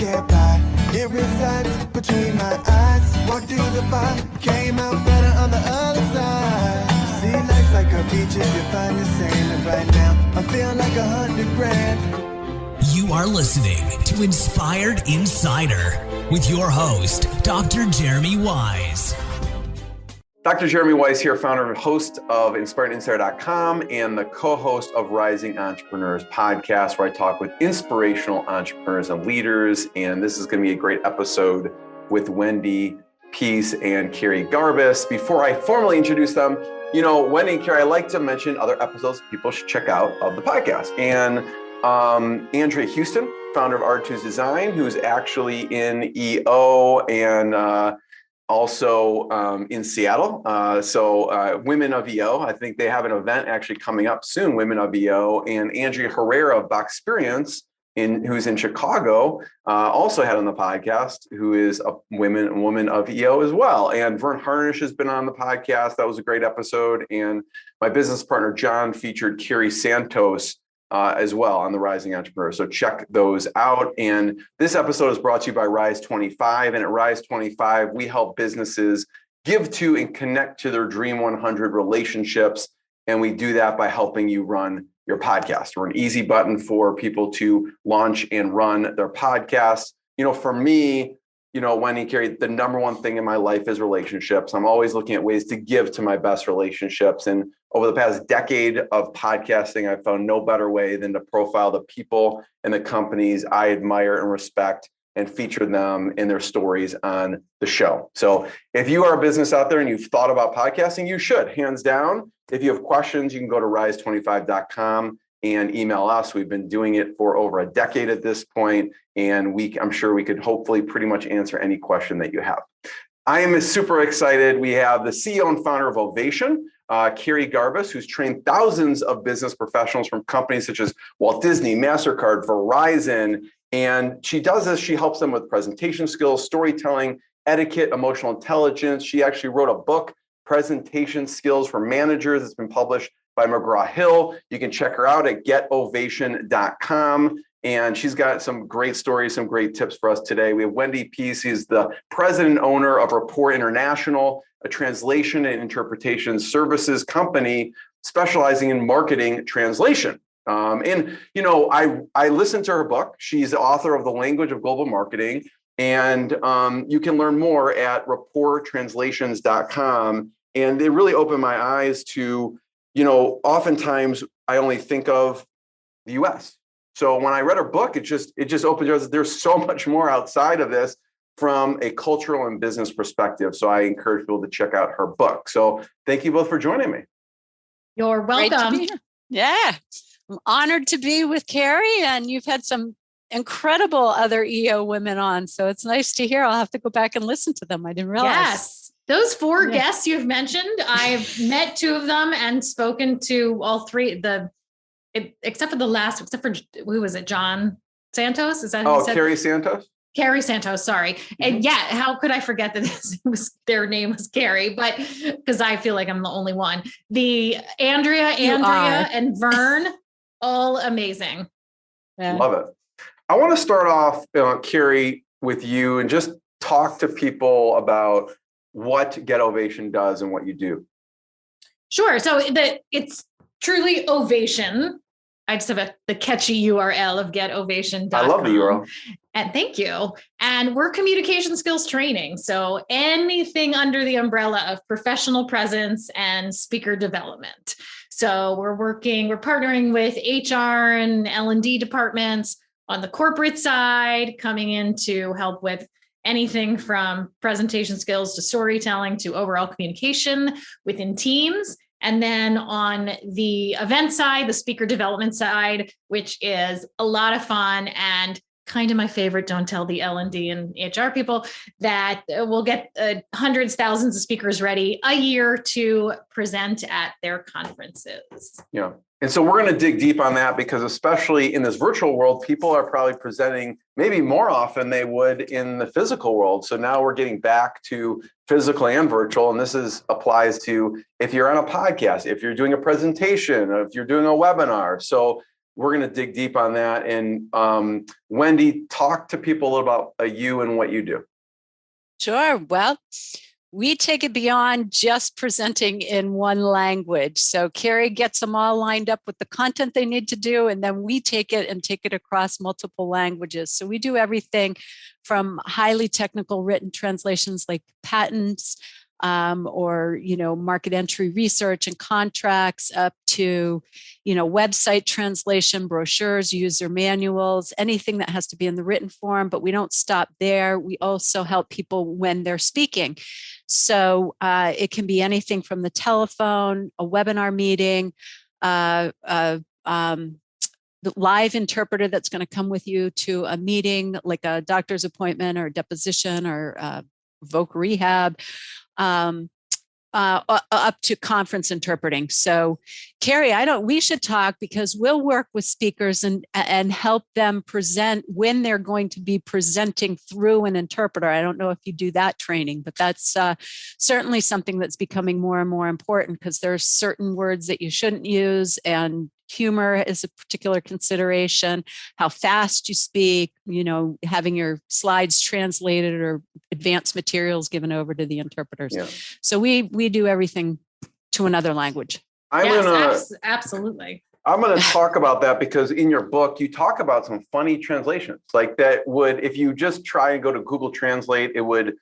get by. It resides between my eyes. Walked through the fire, came out better on the other side. See, life's like a beach if you find the sand. And right now, I feel like 100 grand. You are listening to Inspired Insider with your host, Dr. Jeremy Wise. Dr. Jeremy Wise here, founder and host of InspiredInsider.com and the co-host of Rising Entrepreneurs podcast, where I talk with inspirational entrepreneurs and leaders. And this is going to be a great episode with Wendy Pease and Kerri Garbis. Before I formally introduce them, you know, Wendy and Kerri, I like to mention other episodes people should check out of the podcast. And Andrea Houston, founder of R2's Design, who's actually in EO and also in Seattle. So Women of EO, I think they have an event actually coming up soon, Women of EO, and Andrea Herrera of Boxperience, who's in Chicago, also had on the podcast, who is a woman of EO as well. And Vern Harnish has been on the podcast. That was a great episode. And my business partner, John, featured Kerri Santos as well on the Rising Entrepreneur. So check those out. And this episode is brought to you by Rise 25. And at Rise 25, we help businesses give to and connect to their Dream 100 relationships. And we do that by helping you run your podcast. We're an easy button for people to launch and run their podcasts. You know, for me, you know, Wendy, Kerri, the number one thing in my life is relationships. I'm always looking at ways to give to my best relationships. And over the past decade of podcasting, I've found no better way than to profile the people and the companies I admire and respect and feature them in their stories on the show. So if you are a business out there and you've thought about podcasting, you should, hands down. If you have questions, you can go to rise25.com and email us. We've been doing it for over a decade at this point, and I'm sure we could hopefully pretty much answer any question that you have. I am super excited. We have the CEO and founder of Ovation, Kerri Garbis, who's trained thousands of business professionals from companies such as Walt Disney, MasterCard, Verizon. And she does this. She helps them with presentation skills, storytelling, etiquette, emotional intelligence. She actually wrote a book, Presentation Skills for Managers. It's been published by McGraw Hill. You can check her out at getovation.com. And she's got some great stories, some great tips for us today. We have Wendy Pease. She's the president and owner of Rapport International, a translation and interpretation services company specializing in marketing translation. And, you know, I listened to her book. She's the author of The Language of Global Marketing. And you can learn more at rapporttranslations.com. And it really opened my eyes to, you know, oftentimes I only think of the US. So when I read her book, it just opened your eyes. There's so much more outside of this from a cultural and business perspective. So I encourage people to check out her book. So thank you both for joining me. You're welcome. Yeah, I'm honored to be with Kerri, and you've had some incredible other EO women on. So it's nice to hear. I'll have to go back and listen to them. I didn't realize. Yes. Those four guests you've mentioned, I've met two of them and spoken to all three, except for the last, except for, who was it? John Santos? Is that who said? Kerri Santos? Kerri Santos, sorry. Mm-hmm. And yeah, how could I forget that their name was Kerri? But because I feel like I'm the only one. The Andrea, and Vern, all amazing. Yeah. Love it. I want to start off, Kerri, with you and just talk to people about what Get Ovation does and what you do. Sure. So it's truly Ovation. I just have the catchy URL of getovation.com. I love the URL. And thank you. And we're communication skills training. So anything under the umbrella of professional presence and speaker development. So we're partnering with HR and L&D departments on the corporate side, coming in to help with anything from presentation skills to storytelling to overall communication within teams. And then on the event side, the speaker development side, which is a lot of fun and kind of my favorite, don't tell the L&D and HR people, that we'll get hundreds, thousands of speakers ready a year to present at their conferences. Yeah. And so we're going to dig deep on that because especially in this virtual world, people are probably presenting maybe more often they would in the physical world. So now we're getting back to physical and virtual. And this applies to if you're on a podcast, if you're doing a presentation, if you're doing a webinar. So we're going to dig deep on that. And Wendy, talk to people a little about you and what you do. Sure. Well, we take it beyond just presenting in one language. So Kerri gets them all lined up with the content they need to do, and then we take it and take it across multiple languages. So we do everything from highly technical written translations like patents, or, market entry research and contracts, up to, website translation, brochures, user manuals, anything that has to be in the written form. But we don't stop there. We also help people when they're speaking. So it can be anything from the telephone, a webinar meeting, the live interpreter that's going to come with you to a meeting, like a doctor's appointment or deposition or voc rehab, up to conference interpreting. So Kerri, we should talk, because we'll work with speakers and help them present when they're going to be presenting through an interpreter. I don't know if you do that training, but that's certainly something that's becoming more and more important, because there's certain words that you shouldn't use, and humor is a particular consideration, how fast you speak, having your slides translated or advanced materials given over to the interpreters. Yeah. So we do everything to another language. Absolutely. I'm going to talk about that, because in your book, you talk about some funny translations like that would, if you just try and go to Google Translate, it would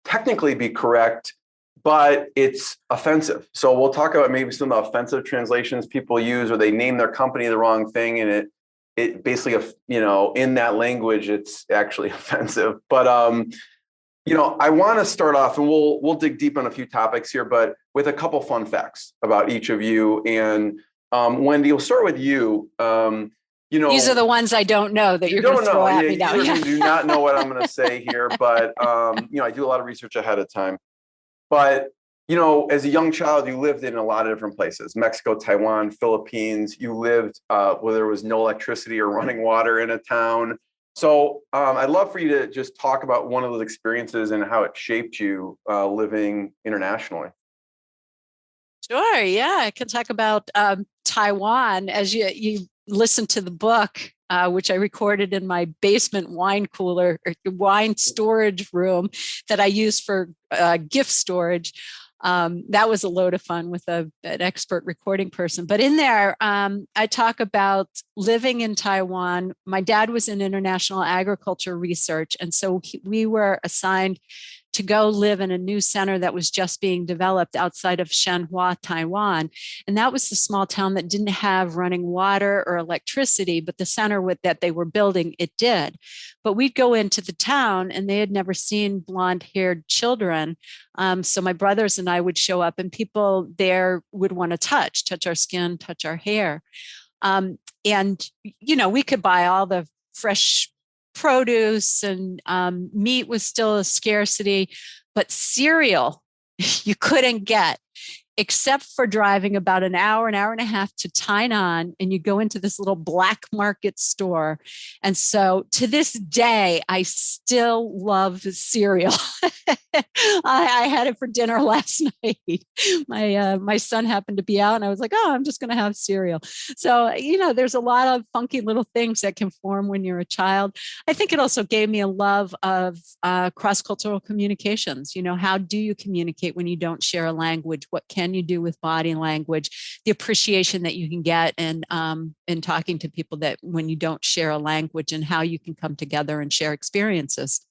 technically be correct, but it's offensive. So we'll talk about maybe some of the offensive translations people use, or they name their company the wrong thing, and it basically, in that language, it's actually offensive. But I want to start off, and we'll dig deep on a few topics here, but with a couple fun facts about each of you. And Wendy, we'll start with you. These are the ones I don't know that you're going to throw at me now. You do not know what I'm going to say here, but I do a lot of research ahead of time. But, as a young child, you lived in a lot of different places: Mexico, Taiwan, Philippines. You lived where there was no electricity or running water in a town. So I'd love for you to just talk about one of those experiences and how it shaped you living internationally. Sure. Yeah, I can talk about Taiwan. As you listen to the book, which I recorded in my basement wine cooler or wine storage room that I use for gift storage. That was a load of fun with an expert recording person. But in there, I talk about living in Taiwan. My dad was in international agriculture research. And so we were assigned to go live in a new center that was just being developed outside of Shanhua, Taiwan. And that was the small town that didn't have running water or electricity, but the center that they were building, it did. But we'd go into the town and they had never seen blonde-haired children. So my brothers and I would show up, and people there would want to touch our skin, touch our hair. And, we could buy all the fresh produce, and meat was still a scarcity, but cereal you couldn't get, except for driving about an hour and a half to Tainan, and you go into this little black market store. And so to this day, I still love cereal. I had it for dinner last night. My son happened to be out, and I was like, oh, I'm just going to have cereal. So, there's a lot of funky little things that can form when you're a child. I think it also gave me a love of cross-cultural communications. How do you communicate when you don't share a language? What can you do with body language? The appreciation that you can get in talking to people that when you don't share a language, and how you can come together and share experiences.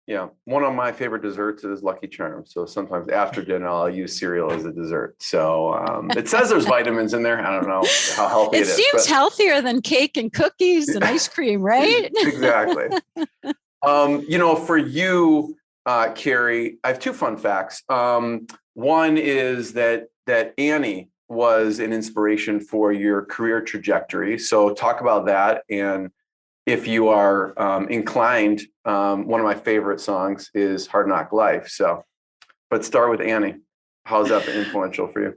Yeah. One of my favorite desserts is Lucky Charms. So sometimes after dinner, I'll use cereal as a dessert. So it says there's vitamins in there. I don't know how healthy it is. It seems healthier than cake and cookies and ice cream, right? Exactly. For you, Kerri, I have two fun facts. One is that Annie was an inspiration for your career trajectory. So talk about that. And if you are inclined, one of my favorite songs is Hard Knock Life. So, but start with Annie. How's that been influential for you?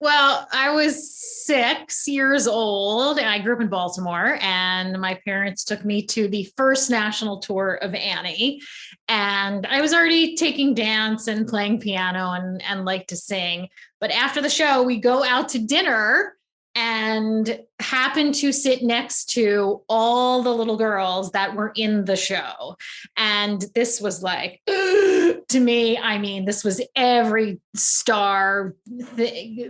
Well, I was 6 years old, and I grew up in Baltimore, and my parents took me to the first national tour of Annie. And I was already taking dance and playing piano and liked to sing. But after the show, we go out to dinner, and happened to sit next to all the little girls that were in the show. And this was like, to me, I mean, this was every star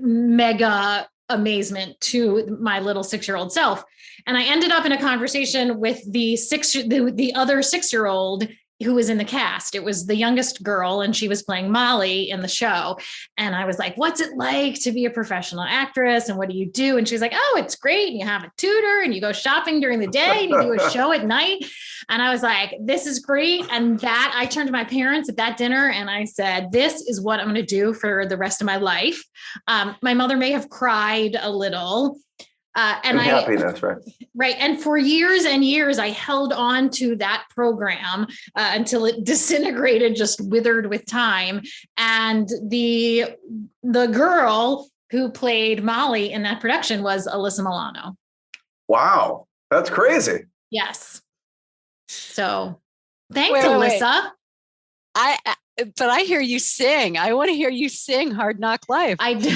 mega amazement to my little 6-year-old self. And I ended up in a conversation with the other 6-year-old who was in the cast. It was the youngest girl, and she was playing Molly in the show. And I was like, what's it like to be a professional actress? And what do you do? And she's like, oh, it's great. And you have a tutor and you go shopping during the day and you do a show at night. And I was like, this is great. And that I turned to my parents at that dinner and I said, this is what I'm going to do for the rest of my life. My mother may have cried a little. And happiness, right? Right. And for years and years, I held on to that program until it disintegrated, just withered with time. And the girl who played Molly in that production was Alyssa Milano. Wow. That's crazy. Yes. So thanks, Alyssa. But I hear you sing. I want to hear you sing Hard Knock Life. I do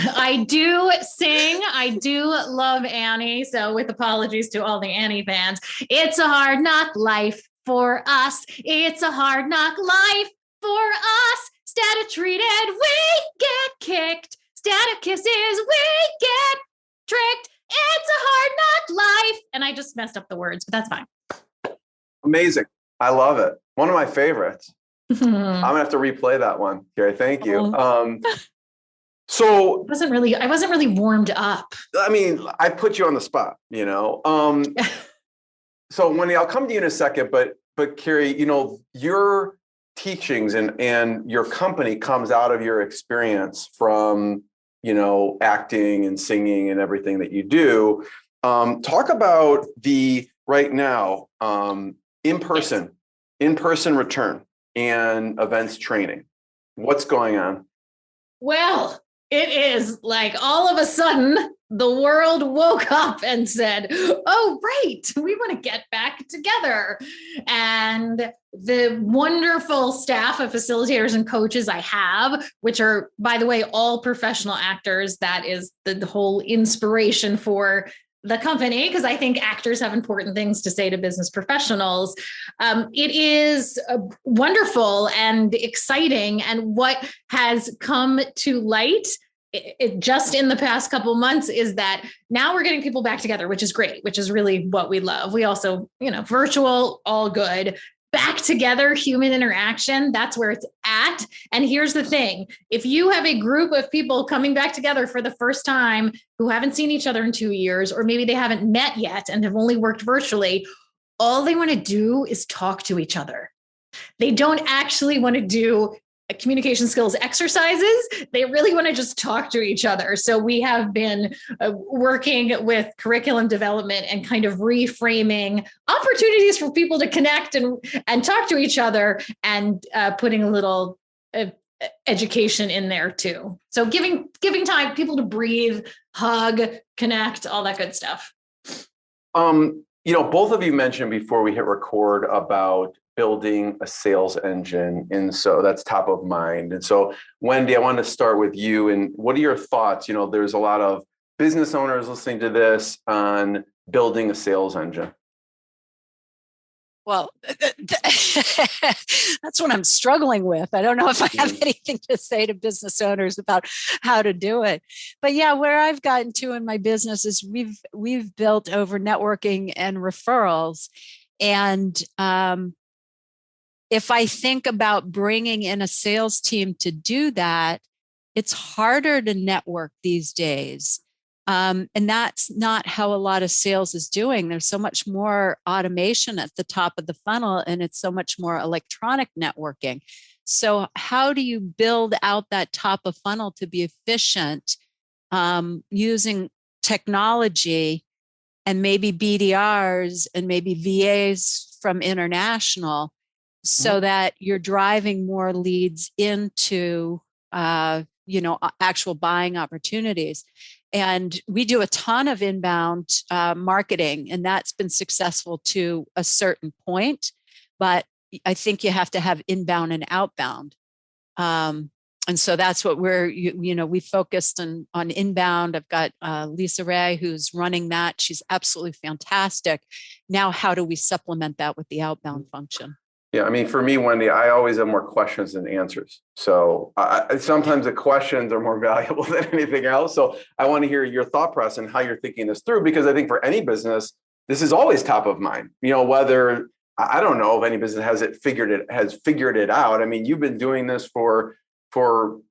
sing. I do love Annie. So with apologies to all the Annie fans, it's a hard knock life for us. It's a hard knock life for us. Static treated, we get kicked. Static kisses, we get tricked. It's a hard knock life. And I just messed up the words, but that's fine. Amazing. I love it. One of my favorites. I'm gonna have to replay that one, Kerri. Thank you. So I wasn't really warmed up. I mean, I put you on the spot, you know. So Wendy, I'll come to you in a second, but Kerri, you know, your teachings and your company comes out of your experience from, you know, acting and singing and everything that you do. Talk about the right now in-person return and events training. What's going on? Well, it is like all of a sudden the world woke up and said, oh, right, we want to get back together. And the wonderful staff of facilitators and coaches I have, which are, by the way, all professional actors, that is the whole inspiration for the company, because I think actors have important things to say to business professionals. It is wonderful and exciting. And what has come to light just in the past couple months is that now we're getting people back together, which is great, which is really what we love. We also, you know, virtual, all good. Back together, human interaction, that's where it's at. And here's the thing. If you have a group of people coming back together for the first time who haven't seen each other in 2 years, or maybe they haven't met yet and have only worked virtually, all they want to do is talk to each other. They don't actually want to do communication skills exercises. They really want to just talk to each other. So we have been working with curriculum development and kind of reframing opportunities for people to connect and talk to each other, and putting a little education in there too. So giving time people to breathe, hug, connect, all that good stuff. You know, both of you mentioned before we hit record about building a sales engine. And so that's top of mind. And so, Wendy, I want to start with you. And what are your thoughts? You know, there's a lot of business owners listening to this on building a sales engine. Well, that's what I'm struggling with. I don't know if I have anything to say to business owners about how to do it. But yeah, where I've gotten to in my business is we've built over networking and referrals. And if I think about bringing in a sales team to do that, it's harder to network these days. And that's not how a lot of sales is doing. There's so much more automation at the top of the funnel, and it's so much more electronic networking. So how do you build out that top of funnel to be efficient using technology and maybe BDRs and maybe VAs from international, so that you're driving more leads into, actual buying opportunities? And we do a ton of inbound marketing, and that's been successful to a certain point. But I think you have to have inbound and outbound. so that's what we focused on inbound. I've got Lisa Ray, who's running that. She's absolutely fantastic. Now, how do we supplement that with the outbound function? Yeah, I mean, for me, Wendy, I always have more questions than answers. So sometimes the questions are more valuable than anything else. So I want to hear your thought process and how you're thinking this through, because I think for any business, this is always top of mind. Whether I don't know if any business has figured it out. I mean, you've been doing this for over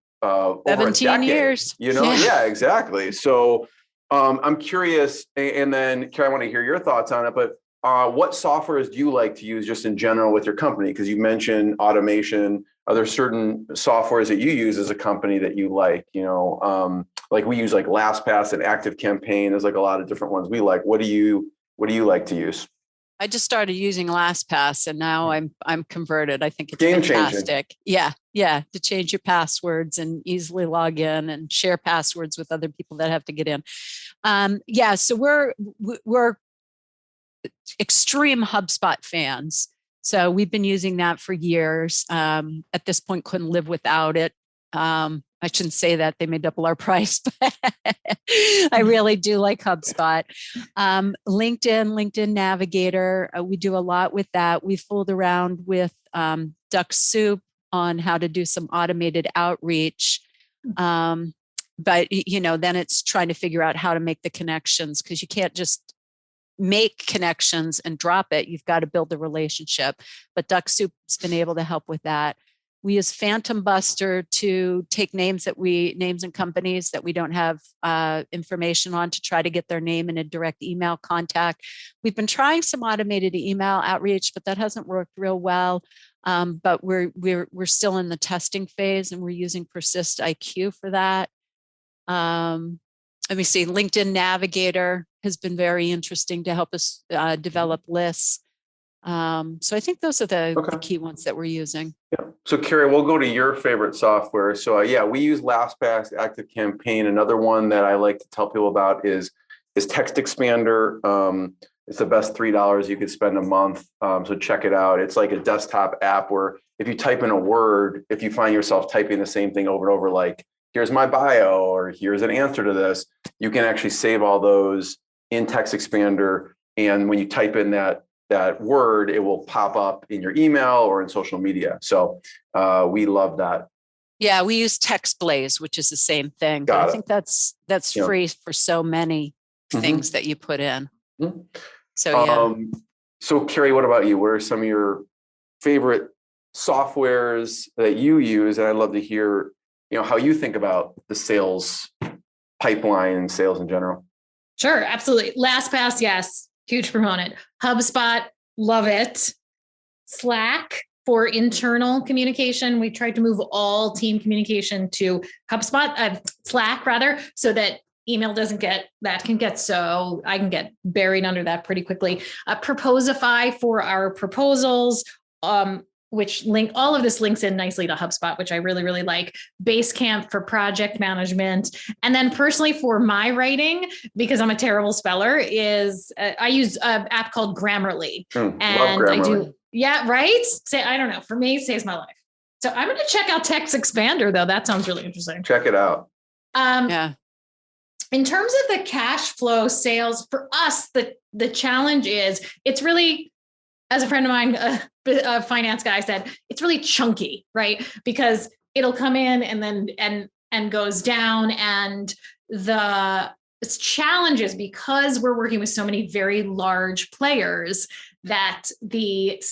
17 years. Yeah, exactly. So I'm curious, and then Kerri, I want to hear your thoughts on it, but what softwares do you like to use just in general with your company? Because you mentioned automation. Are there certain softwares that you use as a company that you like? Like we use like LastPass and ActiveCampaign. There's like a lot of different ones we like. What do you like to use? I just started using LastPass, and now I'm converted. I think it's game fantastic. changing. Yeah, to change your passwords and easily log in and share passwords with other people that have to get in. So we're extreme HubSpot fans. So we've been using that for years. At this point, couldn't live without it. I shouldn't say that, they may double our price, but I really do like HubSpot. LinkedIn Navigator, we do a lot with that. We fooled around with Duck Soup on how to do some automated outreach. But then it's trying to figure out how to make the connections, because you can't just make connections and drop it. You've got to build the relationship. But Duck Soup's been able to help with that. We use Phantom Buster to take names and companies that we don't have information on, to try to get their name in a direct email contact. We've been trying some automated email outreach, but that hasn't worked real well. But we're still in the testing phase, and we're using Persist IQ for that. Let me see. LinkedIn Navigator has been very interesting to help us develop lists. So I think those are the key ones that we're using. Yeah. So Kerri, we'll go to your favorite software. So we use LastPass, ActiveCampaign. Another one that I like to tell people about is Text Expander. It's the best $3 you could spend a month. So check it out. It's like a desktop app where if you type in a word, if you find yourself typing the same thing over and over, like here's my bio or here's an answer to this, you can actually save all those in Text Expander. And when you type in that word, it will pop up in your email or in social media. So we love that. Yeah, we use TextBlaze, which is the same thing. But I think that's free for so many things that you put in. Mm-hmm. So yeah. So Kerri, what about you? What are some of your favorite softwares that you use? And I'd love to hear, how you think about the sales pipeline and sales in general. Sure, absolutely. LastPass, yes. Huge proponent. HubSpot, love it. Slack for internal communication. We tried to move all team communication to Slack rather, so that email I can get buried under that pretty quickly. Proposify for our proposals, which all of this links in nicely to HubSpot, which I really, really like. Basecamp for project management. And then personally for my writing, because I'm a terrible speller, I use an app called Grammarly. And Grammarly. I don't know. For me, it saves my life. So I'm going to check out Text Expander though. That sounds really interesting. Check it out. In terms of the cash flow sales for us, the challenge is it's really, as a friend of mine, a finance guy said, it's really chunky, right? Because it'll come in and then and goes down. And the challenge is because we're working with so many very large players that the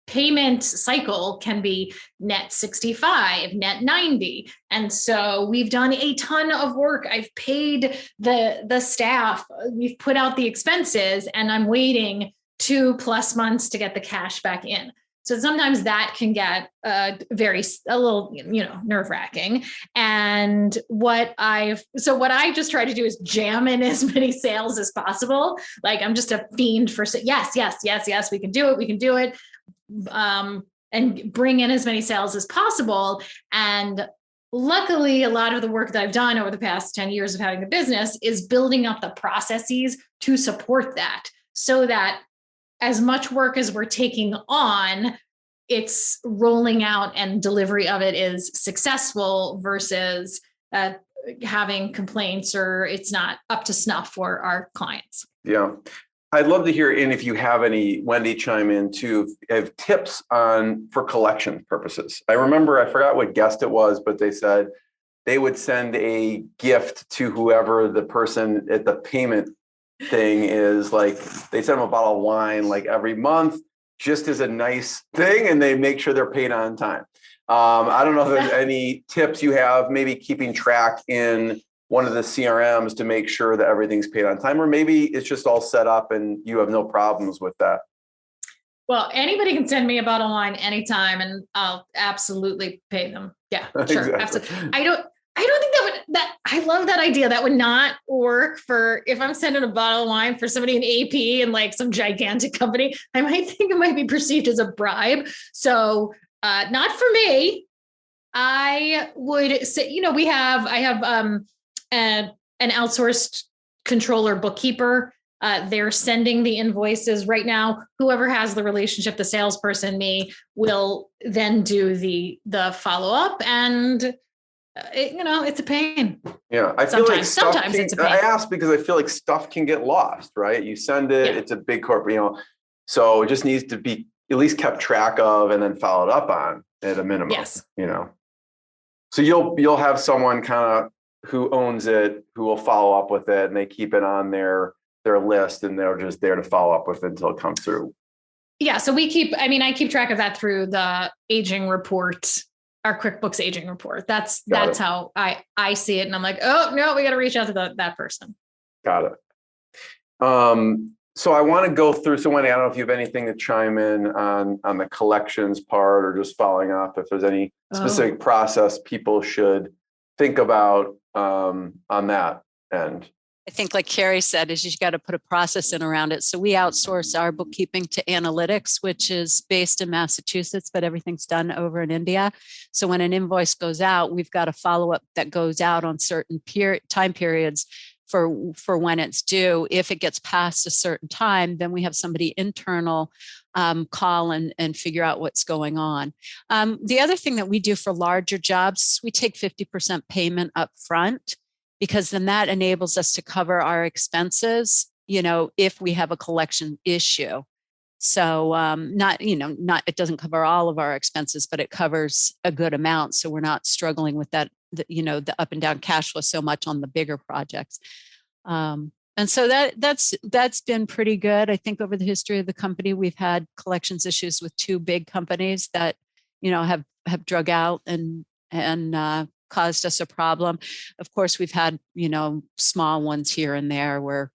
payment cycle can be net 65, net 90. And so we've done a ton of work. I've paid the staff, we've put out the expenses, and I'm waiting 2+ months to get the cash back in. So sometimes that can get a little, nerve-wracking. And what I just try to do is jam in as many sales as possible. Like I'm just a fiend for yes, we can do it. And bring in as many sales as possible. And luckily, a lot of the work that I've done over the past 10 years of having the business is building up the processes to support that, so that as much work as we're taking on, it's rolling out and delivery of it is successful versus having complaints or it's not up to snuff for our clients. Yeah. I'd love to hear, and if you have any, Wendy, chime in too, have tips for collection purposes. I remember, I forgot what guest it was, but they said they would send a gift to whoever the person at the payment thing is, like they send them a bottle of wine like every month, just as a nice thing, and they make sure they're paid on time. I don't know if there's any tips you have, maybe keeping track in one of the CRMs to make sure that everything's paid on time, or maybe it's just all set up and you have no problems with that. Well, anybody can send me a bottle of wine anytime and I'll absolutely pay them. Yeah, sure. Exactly. Absolutely. I don't think I love that idea. That would not work for if I'm sending a bottle of wine for somebody in AP and like some gigantic company. I might think it might be perceived as a bribe. So not for me. I would say, I have an outsourced controller bookkeeper. They're sending the invoices right now. Whoever has the relationship, the salesperson, me, will then do the follow-up, and it's a pain. Yeah, I feel like sometimes it's a pain. I ask because I feel like stuff can get lost, right? You send it, It's a big corporate, so it just needs to be at least kept track of and then followed up on at a minimum. Yes. So you'll have someone kind of who owns it, who will follow up with it, and they keep it on their list, and they're just there to follow up with it until it comes through. Yeah. So I keep track of that through the aging report, our QuickBooks aging report. That's how I see it. And I'm like, oh no, we got to reach out to that person. Got it. So I want to go through, so Wendy, I don't know if you have anything to chime in on the collections part, or just following up, if there's any specific process people should think about on that end. I think like Kerri said, is you got to put a process in around it. So we outsource our bookkeeping to analytics, which is based in Massachusetts, but everything's done over in India. So when an invoice goes out, we've got a follow-up that goes out on certain time periods for when it's due. If it gets past a certain time, then we have somebody internal call and figure out what's going on. The other thing that we do for larger jobs, we take 50% payment up front, because then that enables us to cover our expenses, if we have a collection issue. So it doesn't cover all of our expenses, but it covers a good amount. So we're not struggling with that, the up and down cash flow so much on the bigger projects. And so that's been pretty good. I think over the history of the company, we've had collections issues with two big companies that, have drug out and caused us a problem. Of course, we've had, small ones here and there where,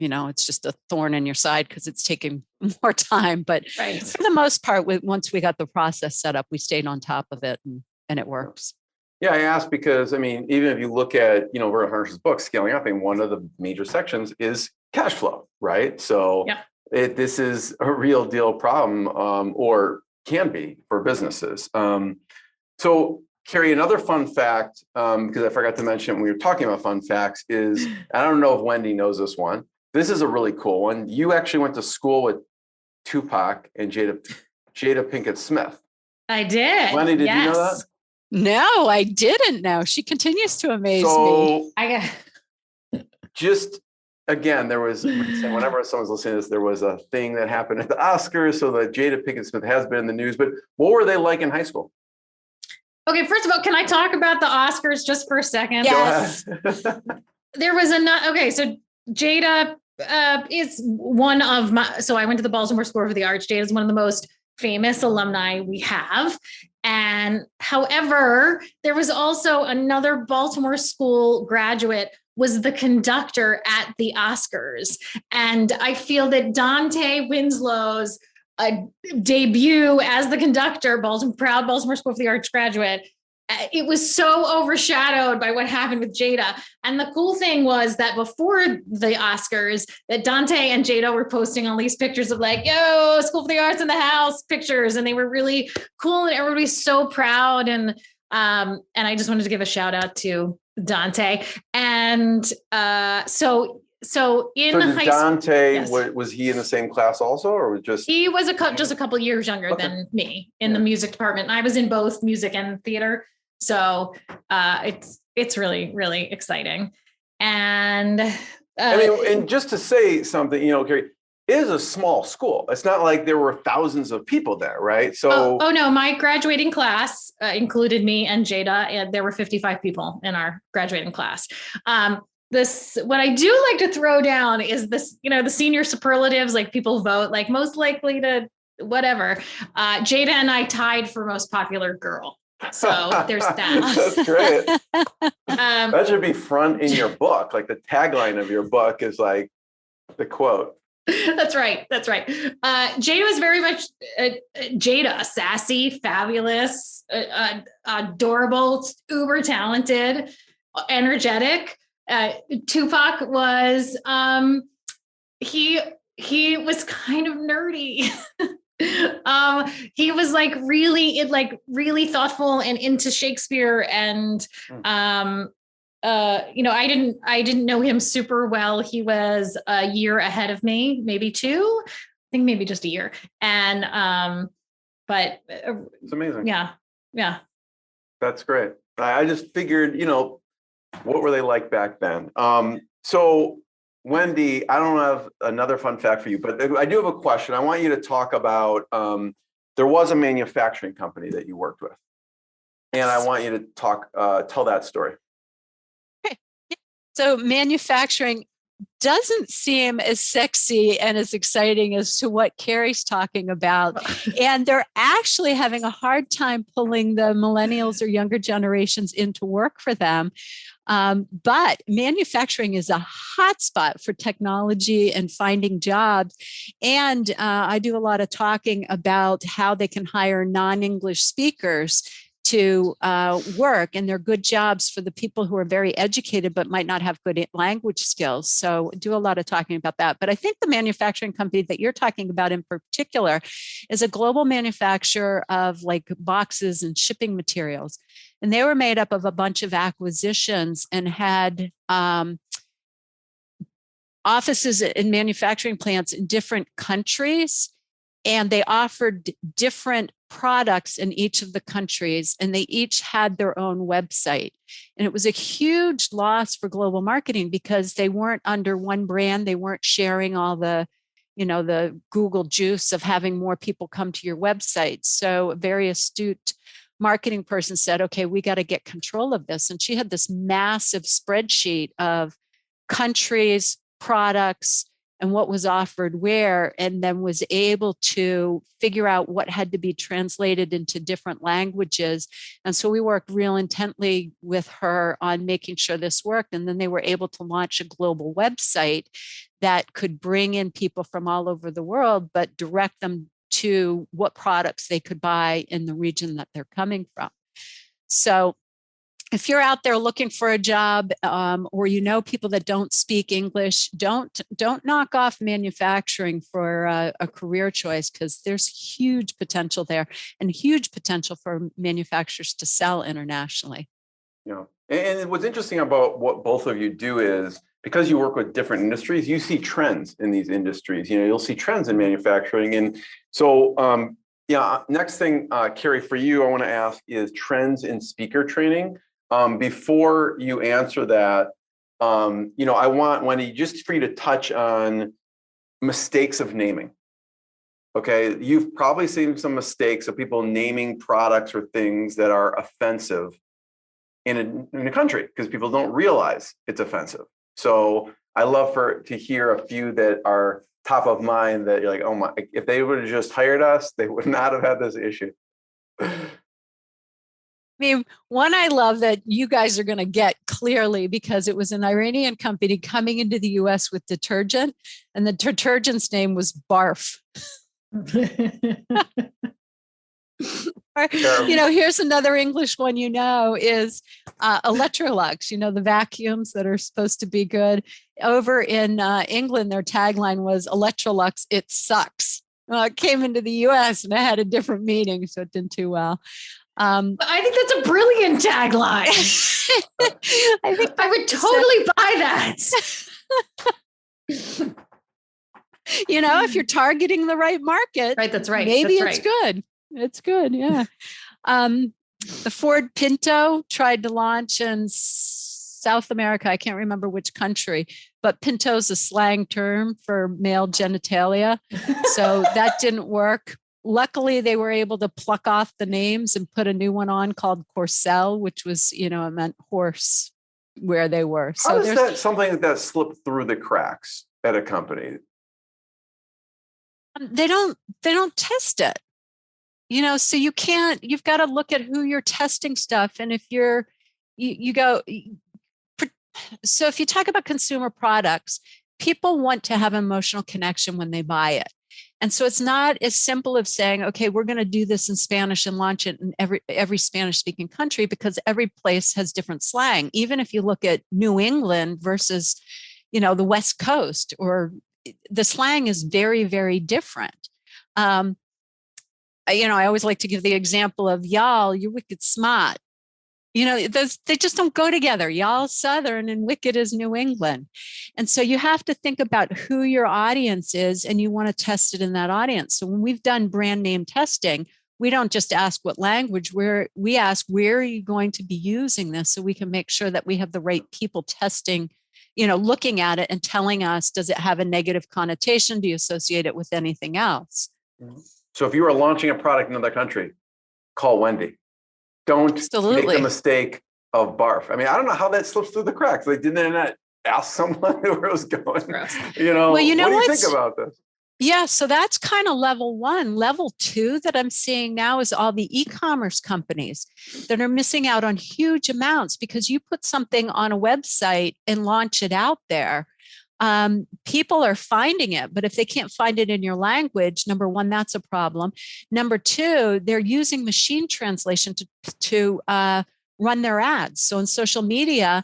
it's just a thorn in your side because it's taking more time. But right. For the most part, once we got the process set up, we stayed on top of it and it works. Yeah, I asked because, even if you look at, Roy Harsh's book, Scaling Up, one of the major sections is cash flow, right? So this is a real deal problem, or can be for businesses. So Kerri, another fun fact, because I forgot to mention when we were talking about fun facts, is, I don't know if Wendy knows this one. This is a really cool one. You actually went to school with Tupac and Jada Pinkett Smith. I did. Wendy, did you know that? No, I didn't know. She continues to amaze me. Just again, there was, whenever someone's listening to this, there was a thing that happened at the Oscars, so that Jada Pinkett Smith has been in the news. But what were they like in high school? Okay, first of all, can I talk about the Oscars just for a second? Yes. There was so Jada is one of so I went to the Baltimore School for the Arts. Jada is one of the most famous alumni we have. And however, there was also another Baltimore School graduate was the conductor at the Oscars. And I feel that Dante Winslow's debut as the conductor, proud Baltimore School for the Arts graduate, it was so overshadowed by what happened with Jada. And the cool thing was that before the Oscars, that Dante and Jada were posting all these pictures of like, yo, School for the Arts in the house pictures. And they were really cool. And everybody's so proud. And I just wanted to give a shout out to Dante. And so so in So did high Dante, yes. was he in the same class also, or was just? He was just a couple years younger than me in the music department. And I was in both music and theater. So it's really, really exciting. And I mean, and just to say something, Kerri, it is a small school. It's not like there were thousands of people there, right? So oh no, my graduating class included me and Jada, and there were 55 people in our graduating class. What I do like to throw down is this, the senior superlatives, like people vote, like most likely to whatever. Jada and I tied for most popular girl. So there's that. That's great. That should be front in your book. Like the tagline of your book is like the quote. That's right. Jada was very much Jada, sassy, fabulous, adorable, uber talented, energetic. Tupac was he was kind of nerdy. He was like really thoughtful and into Shakespeare, and I didn't know him super well. He was a year ahead of me, maybe two, I think maybe just a year. And but it's amazing. Yeah. That's great. I just figured, what were they like back then? So Wendy, I don't have another fun fact for you, but I do have a question. I want you to talk about, there was a manufacturing company that you worked with, and I want you to tell that story. Okay. So manufacturing doesn't seem as sexy and as exciting as to what Kerri's talking about. And they're actually having a hard time pulling the millennials or younger generations into work for them. But manufacturing is a hotspot for technology and finding jobs. And I do a lot of talking about how they can hire non-English speakers to work, and they're good jobs for the people who are very educated but might not have good language skills. So do a lot of talking about that. But I think the manufacturing company that you're talking about in particular is a global manufacturer of like boxes and shipping materials. And they were made up of a bunch of acquisitions and had offices in manufacturing plants in different countries. And they offered different products in each of the countries, and they each had their own website. And it was a huge loss for global marketing because they weren't under one brand. They weren't sharing all the Google juice of having more people come to your website. So a very astute marketing person said, okay, we got to get control of this. And she had this massive spreadsheet of countries, products, and what was offered where, and then was able to figure out what had to be translated into different languages. And so we worked real intently with her on making sure this worked. And then they were able to launch a global website that could bring in people from all over the world, but direct them to what products they could buy in the region that they're coming from. So if you're out there looking for a job, or people that don't speak English, don't knock off manufacturing for a career choice, because there's huge potential there and huge potential for manufacturers to sell internationally. Yeah, and what's interesting about what both of you do is, because you work with different industries, you see trends in these industries. You'll see trends in manufacturing, and so next thing, Kerri, for you, I want to ask is trends in speaker training. Before you answer that, I want, Wendy, just for you to touch on mistakes of naming. Okay, you've probably seen some mistakes of people naming products or things that are offensive in a country because people don't realize it's offensive. So I love to hear a few that are top of mind that you're like, oh my, if they would have just hired us, they would not have had this issue. One I love that you guys are going to get clearly, because it was an Iranian company coming into the US with detergent, and the detergent's name was Barf. Or, here's another English one, is Electrolux, the vacuums that are supposed to be good. Over in England, their tagline was Electrolux, it sucks. Well, it came into the US and it had a different meaning, so it didn't too well. I think that's a brilliant tagline. I would totally buy that. If you're targeting the right market, right, that's right. Maybe that's it's good. It's good. Yeah. The Ford Pinto tried to launch in South America. I can't remember which country, but Pinto is a slang term for male genitalia. So that didn't work. Luckily, they were able to pluck off the names and put a new one on called Corcel, which was, it meant horse where they were. How does that something that slipped through the cracks at a company? They don't test it. So you've got to look at who you're testing stuff. And if so if you talk about consumer products, people want to have emotional connection when they buy it. And so it's not as simple as saying, okay, we're going to do this in Spanish and launch it in every Spanish speaking country, because every place has different slang. Even if you look at New England versus, the West Coast, or the slang is very, very different. I always like to give the example of y'all, you're wicked smart. They just don't go together. Y'all Southern and wicked is New England. And so you have to think about who your audience is, and you want to test it in that audience. So when we've done brand name testing, we don't just ask what language, we ask, where are you going to be using this, so we can make sure that we have the right people testing, looking at it and telling us, does it have a negative connotation? Do you associate it with anything else? So if you are launching a product in another country, call Wendy. Don't make the mistake of barf. I mean, I don't know how that slips through the cracks. Like, did they not ask someone where it was going? Well, what do you think about this? Yeah, so that's kind of level one. Level two that I'm seeing now is all the e-commerce companies that are missing out on huge amounts, because you put something on a website and launch it out there. People are finding it, but if they can't find it in your language, number one, that's a problem. Number two, they're using machine translation to run their ads. So in social media,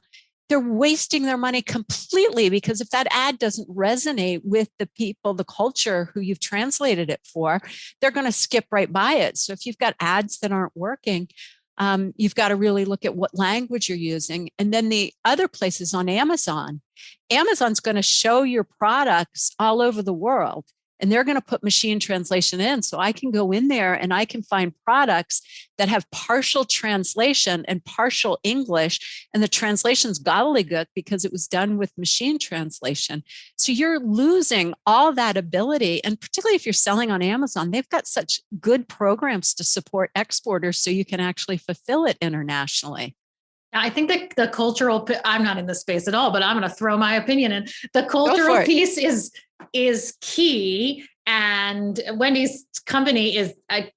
they're wasting their money completely, because if that ad doesn't resonate with the people, the culture who you've translated it for, they're going to skip right by it. So if you've got ads that aren't working, you've got to really look at what language you're using. And then the other places on Amazon. Amazon's going to show your products all over the world, and they're going to put machine translation in. So I can go in there and I can find products that have partial translation and partial English, and the translation's gobbledygook because it was done with machine translation. So you're losing all that ability. And particularly if you're selling on Amazon, they've got such good programs to support exporters so you can actually fulfill it internationally. I think that the cultural, I'm not in this space at all, but I'm going to throw my opinion in. The cultural piece is key. And Wendy's company is a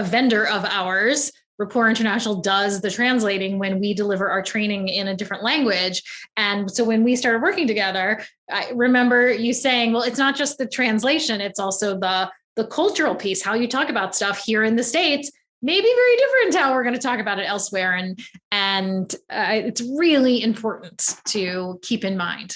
vendor of ours. Rapport International does the translating when we deliver our training in a different language. And so when we started working together, I remember you saying, well, it's not just the translation, it's also the cultural piece, how you talk about stuff here in the States. Maybe very different how we're going to talk about it elsewhere. And it's really important to keep in mind.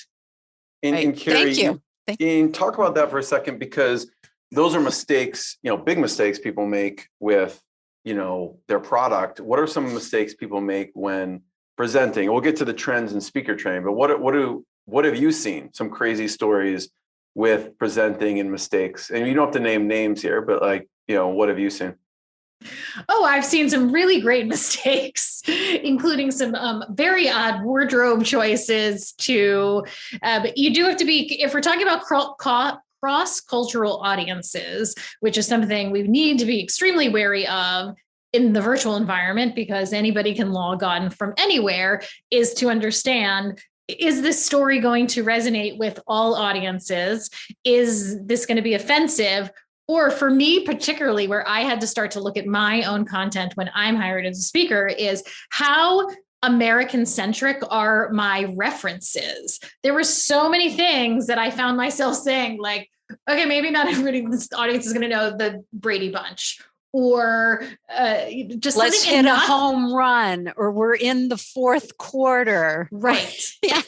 And Kerri, thank you. Talk about that for a second, because those are mistakes, big mistakes people make with, their product. What are some mistakes people make when presenting? We'll get to the trends in speaker training, but what have you seen? Some crazy stories with presenting and mistakes? And you don't have to name names here, but what have you seen? Oh, I've seen some really great mistakes, including some very odd wardrobe choices but you do have to be, if we're talking about cross-cultural audiences, which is something we need to be extremely wary of in the virtual environment, because anybody can log on from anywhere, is to understand, is this story going to resonate with all audiences? Is this going to be offensive? Or for me, particularly, where I had to start to look at my own content when I'm hired as a speaker, is how American-centric are my references. There were so many things that I found myself saying, like, okay, maybe not everybody in this audience is going to know the Brady Bunch, or just let's hit a home run, or we're in the fourth quarter. Right. Yeah.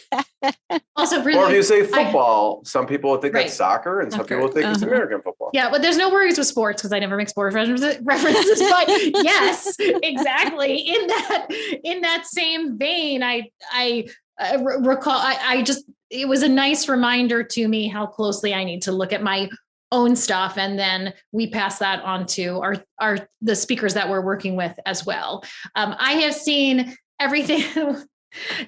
Also, really, or if you say football, some people think that's soccer, and some people think it's American football. Yeah, but there's no worries with sports because I never make sports references. But yes, exactly. In that same vein, I recall. it was a nice reminder to me how closely I need to look at my own stuff. And then we pass that on to the speakers that we're working with as well. I have seen everything.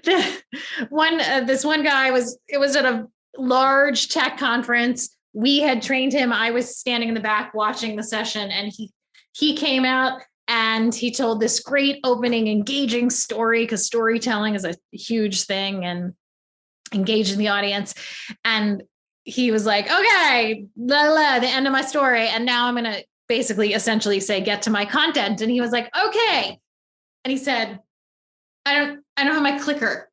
This one guy it was at a large tech conference. We had trained him. I was standing in the back watching the session, and he came out and he told this great opening, engaging story, because storytelling is a huge thing and engaging the audience. And he was like, okay, the end of my story. And now I'm going to basically essentially say, get to my content. And he was like, okay. And he said, I don't have my clicker.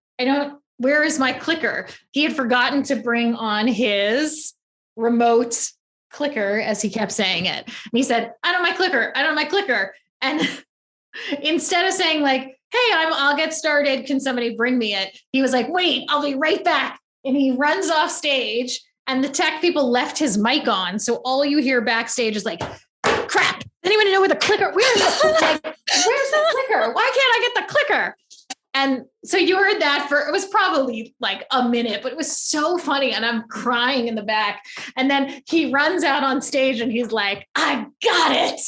Where is my clicker? He had forgotten to bring on his remote clicker, as he kept saying it. And he said, I don't have my clicker. And instead of saying like, hey, I'll get started, can somebody bring me it? He was like, wait, I'll be right back. And he runs off stage, and the tech people left his mic on. So all you hear backstage is like, crap, anyone know where the clicker, where's the clicker? Why can't I get the clicker? And so you heard that it was probably like a minute, but it was so funny. And I'm crying in the back. And then he runs out on stage and he's like, I got it.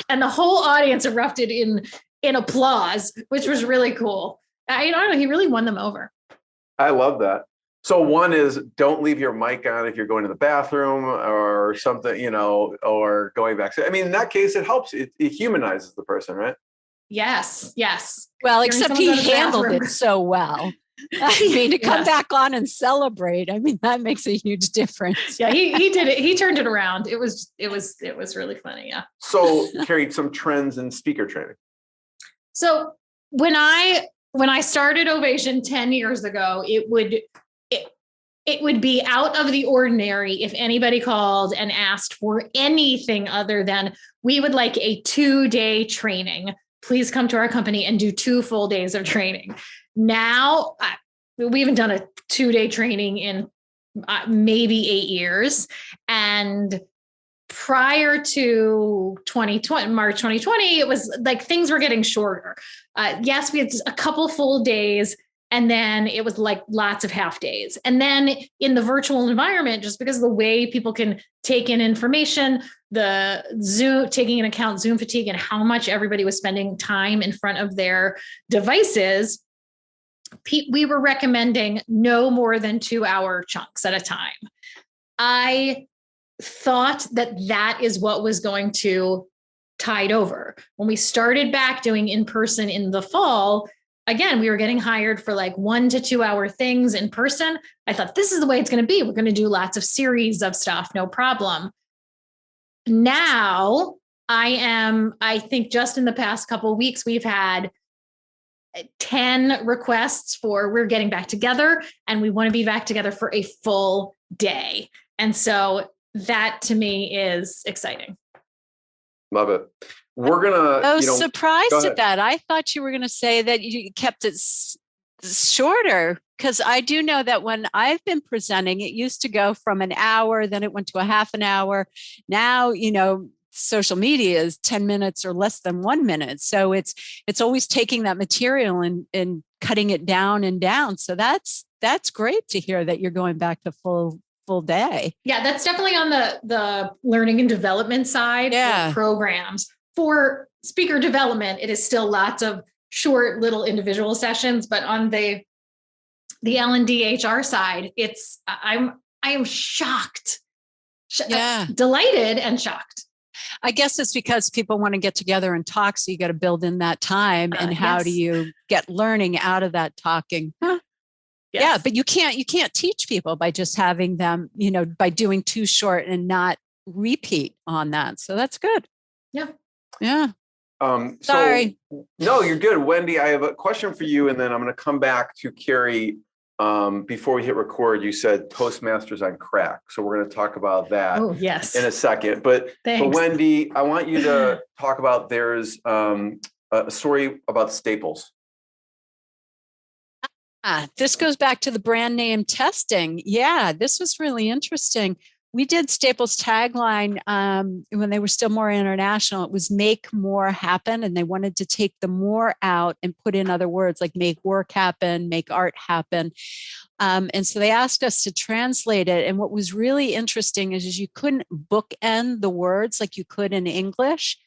And the whole audience erupted in applause, which was really cool. I don't know, he really won them over. I love that. So one is, don't leave your mic on if you're going to the bathroom or something, or going back. I mean, in that case, it helps. It humanizes the person, right? Yes. Well, except he handled it so well. I mean, to come back on and celebrate, I mean, that makes a huge difference. Yeah, he did it. He turned it around. It was really funny. Yeah. So, Kerri, some trends in speaker training. So when I started Ovation 10 years ago, it would be out of the ordinary if anybody called and asked for anything other than, we would like a 2-day training. Please come to our company and do 2 full days of training. Now, we haven't done a 2-day training in maybe 8 years. And prior to 2020, March 2020, it was like things were getting shorter. Yes, we had a couple full days, and then it was like lots of half days. And then in the virtual environment, just because of the way people can take in information, the Zoom, taking into account Zoom fatigue and how much everybody was spending time in front of their devices, we were recommending no more than 2-hour chunks at a time. I thought that is what was going to tide over. When we started back doing in-person in the fall, again, we were getting hired for like 1 to 2 hour things in person. I thought, this is the way it's going to be. We're going to do lots of series of stuff, no problem. Now I think just in the past couple of weeks, we've had 10 requests for, we're getting back together and we want to be back together for a full day. And so that to me is exciting. Love it. We're going to, I was surprised at that. I thought you were going to say that you kept it shorter, because I do know that when I've been presenting, it used to go from an hour, then it went to a half an hour. Now, social media is 10 minutes or less than 1 minute. So it's always taking that material and cutting it down and down. So that's great to hear that you're going back to full day. Yeah, that's definitely on the learning and development side of programs. For speaker development, it is still lots of short little individual sessions, but on the L&D HR side, I am shocked, delighted and shocked. I guess it's because people want to get together and talk. So you got to build in that time. And how do you get learning out of that talking? Huh? Yes. Yeah, but you can't teach people by just having them, by doing too short and not repeat on that. So that's good. Yeah. Yeah. Sorry. No, you're good. Wendy, I have a question for you, and then I'm going to come back to Kerri. Before we hit record, you said Toastmasters on crack. So we're going to talk about that in a second. But Wendy, I want you to talk about, there's a story about Staples. This goes back to the brand name testing. Yeah, this was really interesting. We did Staples' tagline when they were still more international. It was make more happen. And they wanted to take the more out and put in other words like make work happen, make art happen. And so they asked us to translate it. And what was really interesting is you couldn't bookend the words like you could in English,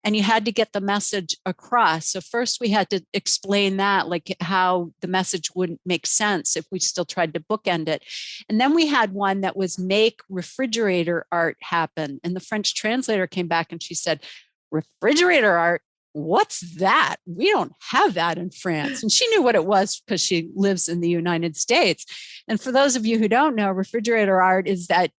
and you had to get the message across. So first we had to explain that, like how the message wouldn't make sense if we still tried to bookend it. And then we had one that was make refrigerator art happen. And the French translator came back and she said, refrigerator art? What's that? We don't have that in France. And she knew what it was because she lives in the United States. And for those of you who don't know, refrigerator art is that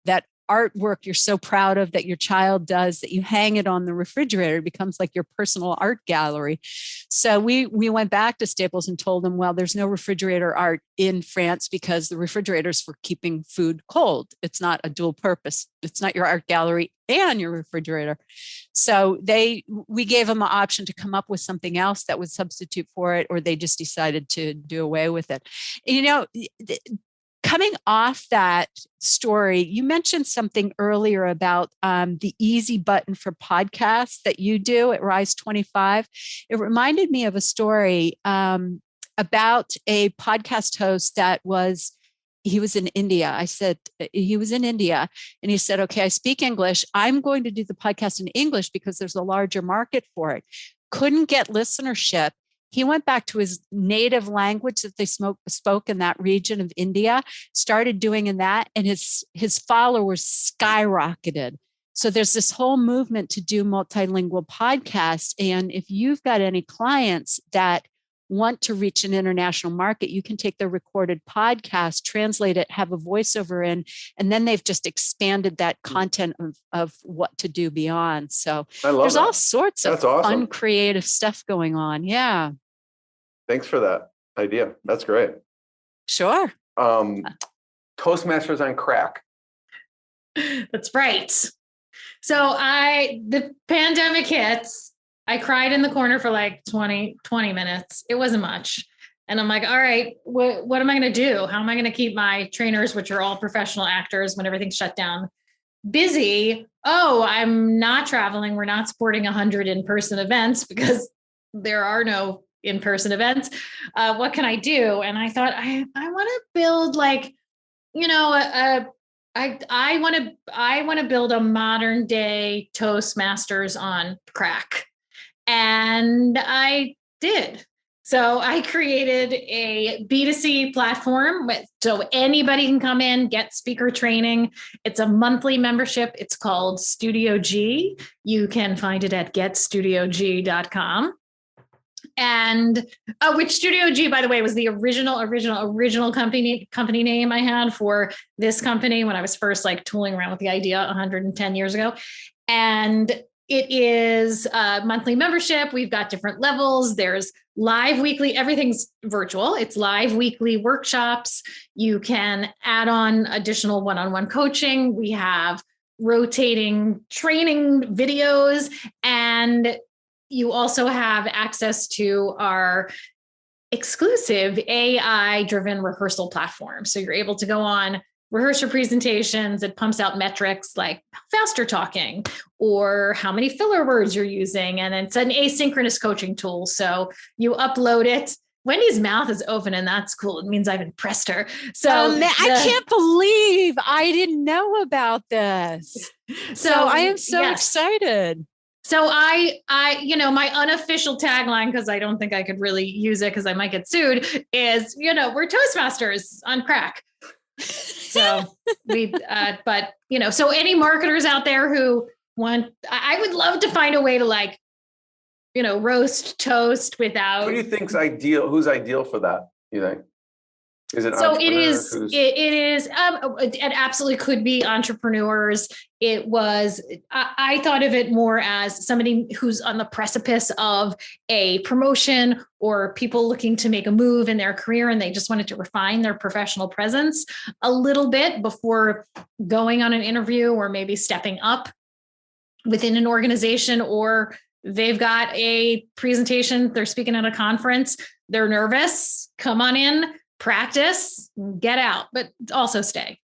artwork you're so proud of that your child does, that you hang it on the refrigerator. It becomes like your personal art gallery. So we went back to Staples and told them, well, there's no refrigerator art in France because the refrigerator's for keeping food cold. It's not a dual purpose. It's not your art gallery and your refrigerator. So we gave them an option to come up with something else that would substitute for it, or they just decided to do away with it. You know, coming off that story, you mentioned something earlier about the easy button for podcasts that you do at Rise 25. It reminded me of a story about a podcast host he was in India. I said, he was in India and he said, okay, I speak English. I'm going to do the podcast in English because there's a larger market for it. Couldn't get listenership. He went back to his native language that they spoke in that region of India, started doing in that, and his followers skyrocketed. So there's this whole movement to do multilingual podcasts. And if you've got any clients that want to reach an international market, you can take their recorded podcast, translate it, have a voiceover in, and then they've just expanded that content of what to do beyond. So there's all sorts of fun, creative stuff going on. Yeah. Thanks for that idea. That's great. Sure. Toastmasters on crack. That's right. So the pandemic hits. I cried in the corner for like 20 minutes. It wasn't much. And I'm like, all right, what am I going to do? How am I going to keep my trainers, which are all professional actors when everything's shut down, busy? Oh, I'm not traveling. We're not supporting 100 in-person events because there are no in-person events. What can I do? And I thought, I want to build like, you know, I want to build a modern day Toastmasters on crack. And I did. So I created a B2C platform so anybody can come in, get speaker training. It's a monthly membership. It's called Studio G. You can find it at getstudiog.com. And which Studio G, by the way, was the original company name I had for this company when I was first like tooling around with the idea 110 years ago. And it is a monthly membership. We've got different levels. There's live weekly, everything's virtual. It's live weekly workshops. You can add on additional one-on-one coaching. We have rotating training videos, and you also have access to our exclusive AI-driven rehearsal platform. So you're able to go on, rehearse your presentations. It pumps out metrics like faster talking or how many filler words you're using. And it's an asynchronous coaching tool. So you upload it. Wendy's mouth is open, and that's cool. It means I've impressed her. So I can't believe I didn't know about this. So I am so excited. So I, my unofficial tagline, because I don't think I could really use it because I might get sued, is, we're Toastmasters on crack. So so any marketers out there who want, I would love to find a way to roast toast without. Who do you think's ideal? Who's ideal for that? You think? Is it so? It is. It is. It absolutely could be entrepreneurs. It was. I thought of it more as somebody who's on the precipice of a promotion or people looking to make a move in their career, and they just wanted to refine their professional presence a little bit before going on an interview or maybe stepping up within an organization, or they've got a presentation. They're speaking at a conference. They're nervous. Come on in. Practice, get out, but also stay.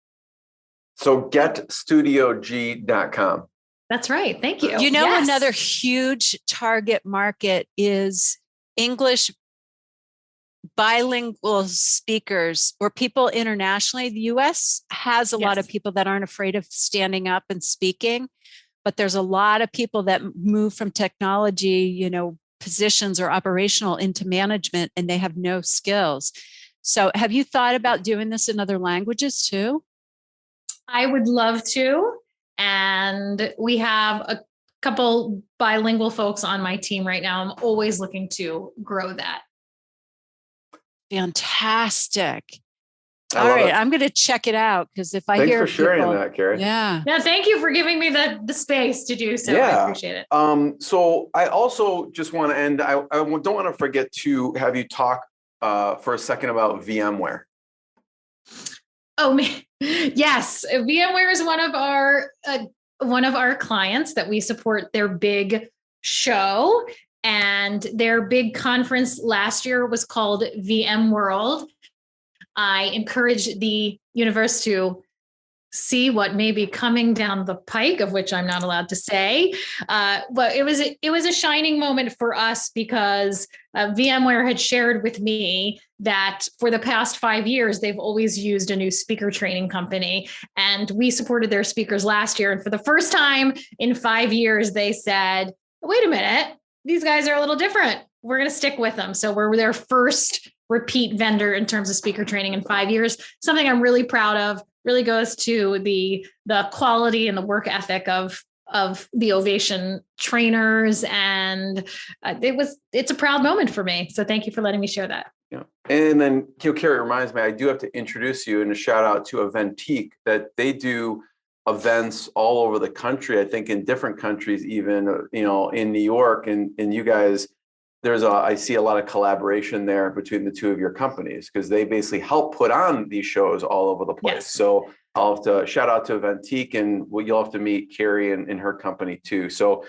So getstudiog.com. That's right. Thank you. Another huge target market is English bilingual speakers or people internationally. The US has a lot of people that aren't afraid of standing up and speaking, but there's a lot of people that move from technology, positions or operational into management, and they have no skills. So have you thought about doing this in other languages too? I would love to. And we have a couple bilingual folks on my team right now. I'm always looking to grow that. Fantastic. All right. I'm going to check it out, because if I Thanks hear for sharing people, that, Kerri. Yeah. Yeah. Thank you for giving me the space to do so. I appreciate it. So I also just want to end, I don't want to forget to have you talk for a second about VMware. Oh, yes. VMware is one of our clients that we support their big show, and their big conference last year was called VMworld. I encourage the universe to see what may be coming down the pike, of which I'm not allowed to say. But it was a shining moment for us, because VMware had shared with me that for the past 5 years, they've always used a new speaker training company. And we supported their speakers last year. And for the first time in 5 years, they said, wait a minute, these guys are a little different. We're going to stick with them. So we're their first repeat vendor in terms of speaker training in 5 years. Something I'm really proud of. Really goes to the quality and the work ethic of the Ovation trainers. And it's a proud moment for me. So thank you for letting me share that. Yeah. And then, Kerri, reminds me, I do have to introduce you and a shout out to Eventique, that they do events all over the country. I think in different countries, even, in New York, and you guys, I see a lot of collaboration there between the two of your companies, because they basically help put on these shows all over the place. Yes. So I'll have to shout out to Eventique, and you'll have to meet Kerri and her company too. So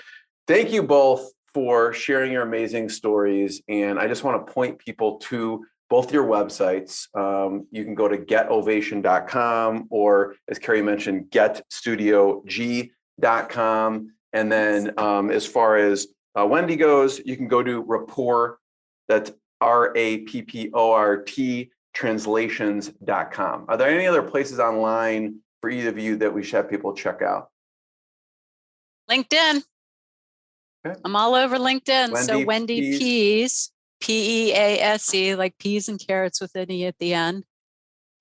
thank you both for sharing your amazing stories. And I just want to point people to both your websites. You can go to getovation.com, or as Kerri mentioned, getstudiog.com. And then as far as Wendy goes, you can go to Rapport, that's RAPPORT, translations.com. Are there any other places online for either of you that we should have people check out? LinkedIn. Okay. I'm all over LinkedIn. So Wendy Pease, Pease, like peas and carrots with an E at the end.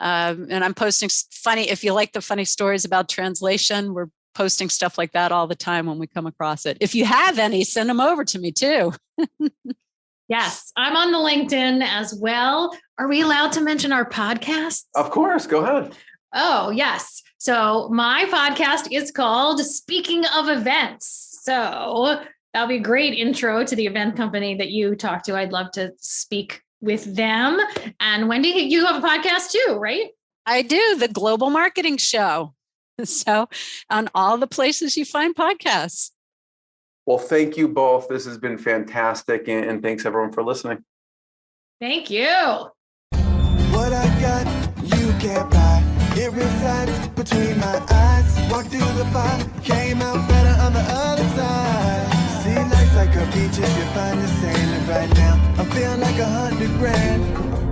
And I'm posting if you like the funny stories about translation, we're posting stuff like that all the time when we come across it. If you have any, send them over to me too. Yes, I'm on the LinkedIn as well. Are we allowed to mention our podcast? Of course, go ahead. Oh, yes. So my podcast is called Speaking of Events. So that'll be a great intro to the event company that you talked to. I'd love to speak with them. And Wendy, you have a podcast too, right? I do, the Global Marketing Show. So on all the places you find podcasts. Well, thank you both. This has been fantastic. And thanks everyone for listening. Thank you. What I got, you can't buy. It resides between my eyes. Walked through the fire, came out better on the other side. See, life's like a beach if you find the sand. And right now, I'm feeling like $100 grand.